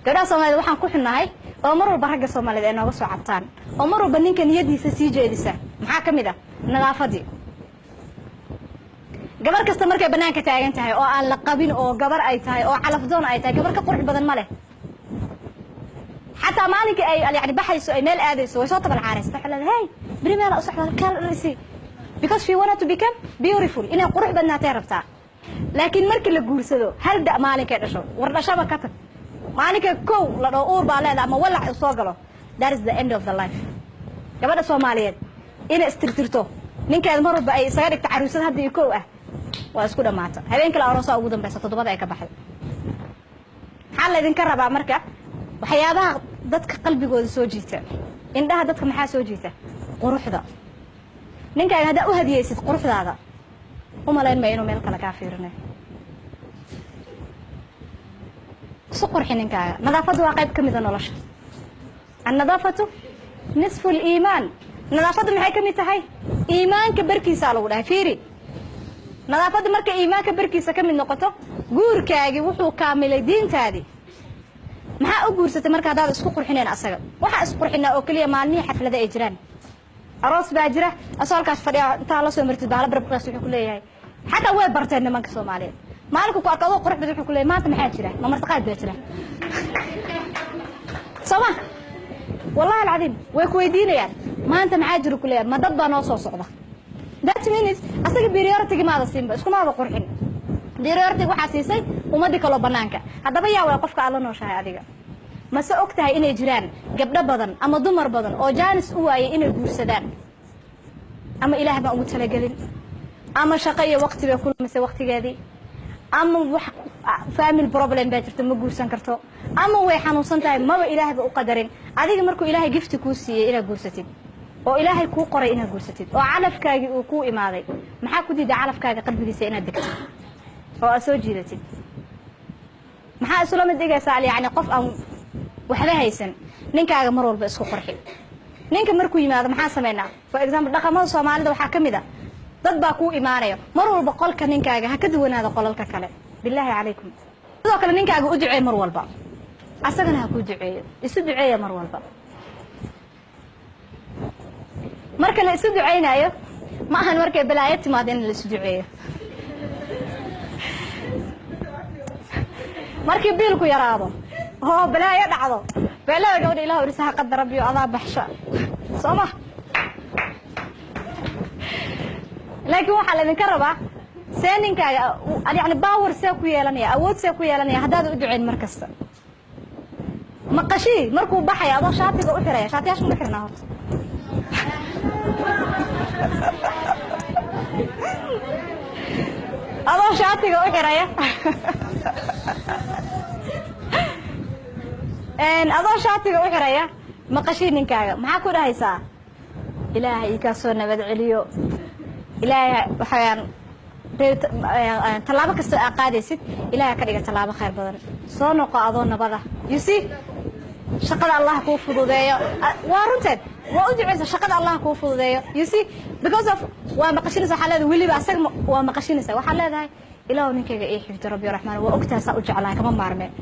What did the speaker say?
gabdhaha Soomaaliyeed waxaan ku xunnahay oo mar walba ragga Soomaaliyeed ay nooga soo cabtaan oo mar walba ninka niyadiisa sii jeedisa maxaa kamid ah nadaafadii gabar kasta markay banaanka taagan tahay oo aan la qabin oo gabar ay tahay oo calaf doon ay tahay gabar ka qurux badan ma leh حتى مالك أي يعني بحث إيميل آديس وصوت بالعارس تحول هاي بريميل أصح كان رئيسي because she wanted to become beautiful إنها قروح بدنا تعرفها لكن مرك اللي جور سدو هل ده مالك هذا شو ورنا شبكة كتر مالك كو لو أور بالله ده ما ولع الصاقله that is the end of the life قبل الصوماليين إن استرترتو نين كان مرة بأي سيارة تعرسات هذه كوه واسكودا ماتا هذين كلا أرسل أوجودهم بس تضبط أي كبحث حال إذا كربا مركب وحيابها dadka qalbigooda soo jiita indhaha dadka maxaa soo jiita quruxda ninka ay hada u hadiyaysid quruxdaada uma leen ma inuu meel kale ka fiirinayo soo qurxin ninkaaga nadaafadu waa qayb kamid ah nolosha an-nadaafatu nisfu al-iimaan nadaafadu maxay kamid tahay iimaanka barkiisa lagu dhahay fiiri nadaafadu marka iimaanka barkiisa kamid noqoto guurkaagi wuxuu kaamilay diintaadii maxaa u guursatay marka hadaad isku qurxineen asaga waxa isku qurxinaa oo kaliya maalmihi xaflada ay jiraan aroos baa jira asalkaas fadhiya inta la soo martid baa la barbaaqas wuxuu ku leeyahay xataa way barteen nimanka Soomaaliyeed maalinku ku arkado qurux badan wuxuu ku leeyahay maanta maxaa jira ma martaqaad baa jira Soma wallahi alcadiim way ku weydiinayaan maanta maxaa jira ku leeyahay ma dad baa noo soo socda that means asaga priority ma siinba isku ma qurxin priority waxa siisay ummadii kala banaanka hadaba yaa way qofka alla noo shahay adiga ma soo ogtahay inay jiraan gabdho badan ama dumar badan oo jaanis u waayay inay guursadaan ama ilaahay baa ugu talagalin ama shaqo iyo waqti bay kulmisay waqtigeedii ama wax family problem baa jirta ma guursan karto ama way xanuunsan tahay ma ilaahay baa u qadarin adiga markuu ilaahay gift ku siiyay inaad guursatid oo ilaahay ku qoray inaad guursatid oo calafkaaga uu ku imaaday maxaa ku diiday calafkaaga qalbigiisa inaad degto oo soo jiidatid maxaa isla mid dhigaysaa yani qof aan waxba haysan ninkaaga mar walba isku qurxin ninka markuu yimaado maxaa sameeynaa for example dhaqamada Soomaalida waxa kamid ah dad baa ku iimaanaya mar walba qolka ninkaaga ha ka duwanaado qolalka kale billahi alaykum sidoo kale ninkaaga u duceey mar walba asagana ha ku duceeyo isu duceeyo mar walba marka la isu duceynayo ma ahan markay balaayo timaado in la isu duceeyo markii biilku yaraado oo balaayo dhacdo balaayo gabadha ilaahay risaha qadar rabbi oo adaa baxsha Soma laakiin waxa la idinka rabaa seeninkaga yani power see ku yeelanaya awood see ku yeelanaya hadaad u duceyn markasta maqashii markuu baxay adoo shaatiga u xiraya shaatiyaashu ma xirnaa horta adoo shaatiga u xiraya adoo shaatiga u xiraya maqashii ninkaaga maxaa ku dhahaysaa ilaahay ka soo nabad celiyo ilaahay waxaan talaabo kasta aad qaadaysid ilaahay ka dhiga talaabo khayr badan soo noqo adoo nabada you see shaqada Allah ku fududeeyo waa runteed waa u duceysa shaqada Allah ku fududeeyo you see because of waa maqashinaysa xaalada waliba asaga waa maqashinaysa waxa leedahay ilaahu ninkayga ee xifdo rabbi raxmaan waa ogtaasa u jeclaa kama maarmeen